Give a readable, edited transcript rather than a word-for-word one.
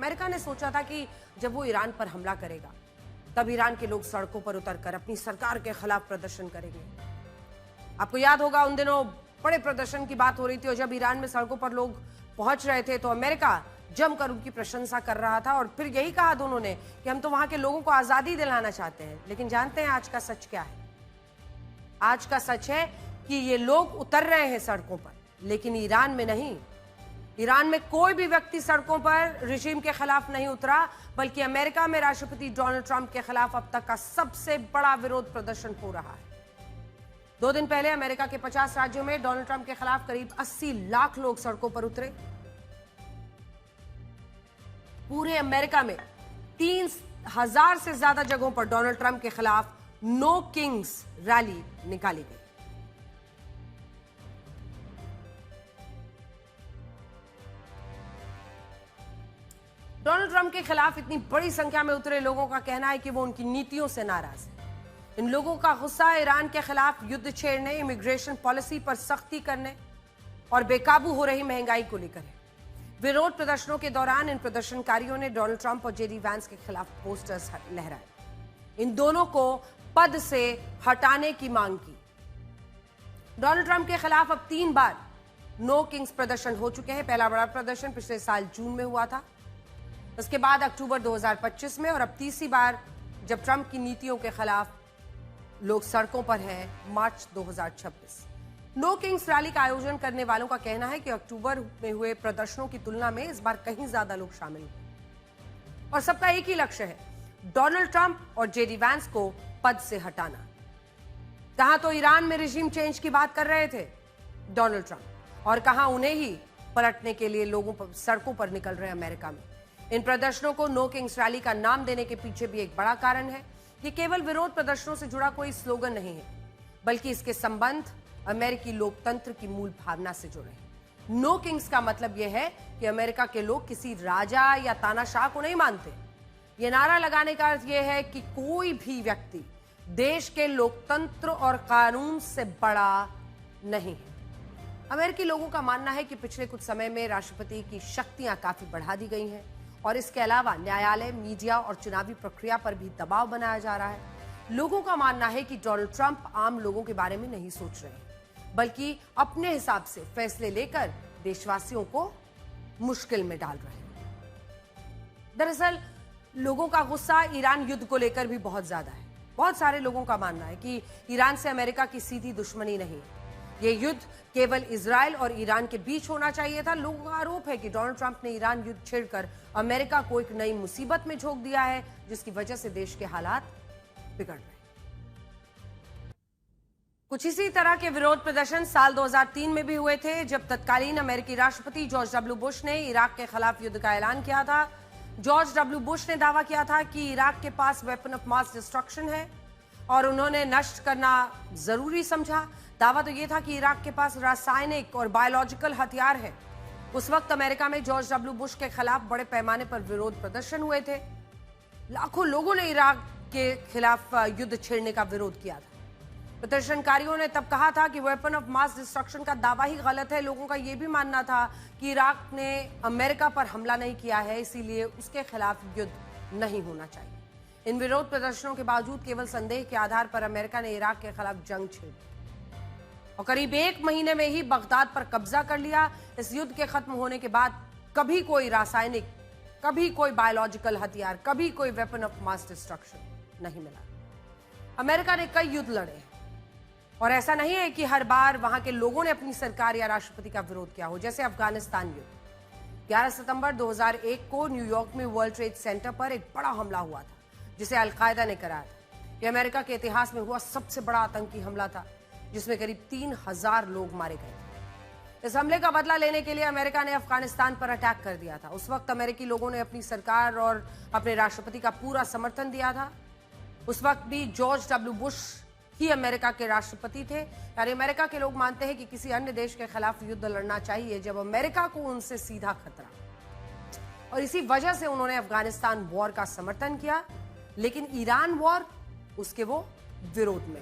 America ने सोचा था कि जब वो ईरान पर हमला करेगा तब ईरान के लोग सड़कों पर उतरकर अपनी सरकार के खिलाफ प्रदर्शन करेंगे। आपको याद होगा उन दिनों बड़े प्रदर्शन की बात हो रही थी और जब ईरान में सड़कों पर लोग पहुंच रहे थे तो अमेरिका जमकर उनकी प्रशंसा कर रहा था और फिर यही कहा दोनों ने कि हम तो वहां के लोगों को आजादी दिलाना चाहते हैं। लेकिन जानते हैं आज का सच क्या है? आज का सच है कि ये लोग उतर रहे हैं सड़कों पर, लेकिन ईरान में नहीं। ईरान में कोई भी व्यक्ति सड़कों पर रिजीम के खिलाफ नहीं उतरा, बल्कि अमेरिका में राष्ट्रपति डोनाल्ड ट्रंप के खिलाफ अब तक का सबसे बड़ा विरोध प्रदर्शन हो रहा है। 2 दिन पहले अमेरिका के 50 राज्यों में डोनाल्ड ट्रंप के खिलाफ करीब 80 लाख लोग सड़कों पर उतरे। पूरे अमेरिका में 3000 से ज्यादा जगहों पर डोनाल्ड ट्रंप के खिलाफ नो किंग्स रैली निकाली गई। डोनाल्ड ट्रंप के खिलाफ इतनी बड़ी संख्या में उतरे लोगों का कहना है कि वो उनकी नीतियों से नाराज है। इन लोगों का गुस्सा ईरान के खिलाफ युद्ध छेड़ने, इमिग्रेशन पॉलिसी पर सख्ती करने और बेकाबू हो रही महंगाई को लेकर है। विरोध प्रदर्शनों के दौरान इन प्रदर्शनकारियों ने डोनाल्ड ट्रंप और जेडी वैंस के खिलाफ पोस्टर्स लहराए। इन दोनों को पद से हटाने की मांग की। डोनाल्ड ट्रंप के खिलाफ अब 3 बार नो किंग्स प्रदर्शन हो चुके हैं। पहला बड़ा प्रदर्शन पिछले साल जून में हुआ था, उसके बाद अक्टूबर 2025 में और अब तीसरी बार जब ट्रंप की नीतियों के खिलाफ लोग सड़कों पर हैं, मार्च 2026। नो किंग्स रैली का आयोजन करने वालों का कहना है कि अक्टूबर में हुए प्रदर्शनों की तुलना में इस बार कहीं ज्यादा लोग शामिल हुए और सबका एक ही लक्ष्य है, डोनाल्ड ट्रंप और जेडी वैंस को पद से हटाना। कहां तो ईरान में रिजीम चेंज की बात कर रहे थे डोनाल्ड ट्रंप और कहां उन्हें ही पलटने के लिए लोगों पर सड़कों पर निकल रहे अमेरिका में। इन प्रदर्शनों को नो किंग्स रैली का नाम देने के पीछे भी एक बड़ा कारण है। ये केवल विरोध प्रदर्शनों से जुड़ा कोई स्लोगन नहीं है, बल्कि इसके संबंध अमेरिकी लोकतंत्र की मूल भावना से जुड़े हैं। नो किंग्स का मतलब यह है कि अमेरिका के लोग किसी राजा या तानाशाह को नहीं मानते। ये नारा लगाने का अर्थ यह है कि कोई भी व्यक्ति देश के लोकतंत्र और कानून से बड़ा नहीं है। अमेरिकी लोगों का मानना है कि पिछले कुछ समय में राष्ट्रपति की शक्तियां काफी बढ़ा दी गई हैं और इसके अलावा न्यायालय, मीडिया और चुनावी प्रक्रिया पर भी दबाव बनाया जा रहा है। लोगों का मानना है कि डोनाल्ड ट्रंप आम लोगों के बारे में नहीं सोच रहे हैं, बल्कि अपने हिसाब से फैसले लेकर देशवासियों को मुश्किल में डाल रहे हैं। दरअसल लोगों का गुस्सा ईरान युद्ध को लेकर भी बहुत ज्यादा है। बहुत सारे लोगों का मानना है कि ईरान से अमेरिका की सीधी दुश्मनी नहीं है, ये युद्ध केवल इजराइल और ईरान के बीच होना चाहिए था। लोगों का आरोप है कि डोनाल्ड ट्रंप ने ईरान युद्ध छेड़कर अमेरिका को एक नई मुसीबत में झोंक दिया है, जिसकी वजह से देश के हालात बिगड़ रहे हैं। कुछ इसी तरह के विरोध प्रदर्शन साल 2003 में भी हुए थे, जब तत्कालीन अमेरिकी राष्ट्रपति जॉर्ज डब्ल्यू बुश ने इराक के खिलाफ युद्ध का ऐलान किया था। जॉर्ज डब्ल्यू बुश ने दावा किया था कि इराक के पास वेपन ऑफ मास डिस्ट्रक्शन है और उन्होंने नष्ट करना जरूरी समझा। दावा तो यह था कि इराक के पास रासायनिक और बायोलॉजिकल हथियार है। उस वक्त अमेरिका में जॉर्ज डब्ल्यू बुश के खिलाफ बड़े पैमाने पर विरोध प्रदर्शन हुए थे। लाखों लोगों ने इराक के खिलाफ युद्ध छेड़ने का विरोध किया था। प्रदर्शनकारियों ने तब कहा था कि वेपन ऑफ मास डिस्ट्रक्शन का दावा ही गलत है। लोगों का यह भी मानना था कि इराक ने अमेरिका पर हमला नहीं किया है, इसीलिए उसके खिलाफ युद्ध नहीं होना चाहिए। इन विरोध प्रदर्शनों के बावजूद केवल संदेह के आधार पर अमेरिका ने इराक के खिलाफ जंग छेड़ी और करीब 1 महीने में ही बगदाद पर कब्जा कर लिया। इस युद्ध के खत्म होने के बाद कभी कोई रासायनिक, कभी कोई बायोलॉजिकल हथियार, कभी कोई वेपन ऑफ मास डिस्ट्रक्शन नहीं मिला। अमेरिका ने कई युद्ध लड़े और ऐसा नहीं है कि हर बार वहां के लोगों ने अपनी सरकार या राष्ट्रपति का विरोध किया हो। जैसे अफगानिस्तान युद्ध, 11 सितंबर 2001 को न्यूयॉर्क में वर्ल्ड ट्रेड सेंटर पर एक बड़ा हमला हुआ था, जिसे अलकायदा ने कराया था। यह अमेरिका के इतिहास में हुआ सबसे बड़ा आतंकी हमला था, जिसमें करीब 3000 लोग मारे गए थे। इस हमले का बदला लेने के लिए अमेरिका ने अफगानिस्तान पर अटैक कर दिया था। उस वक्त अमेरिकी लोगों ने अपनी सरकार और अपने राष्ट्रपति का पूरा समर्थन दिया था। उस वक्त भी जॉर्ज डब्ल्यू बुश ही अमेरिका के राष्ट्रपति थे। यानी अमेरिका के लोग मानते हैं कि किसी अन्य देश के खिलाफ युद्ध लड़ना चाहिए जब अमेरिका को उनसे सीधा खतरा, और इसी वजह से उन्होंने अफगानिस्तान वॉर का समर्थन किया। लेकिन ईरान वॉर, उसके वो विरोध में।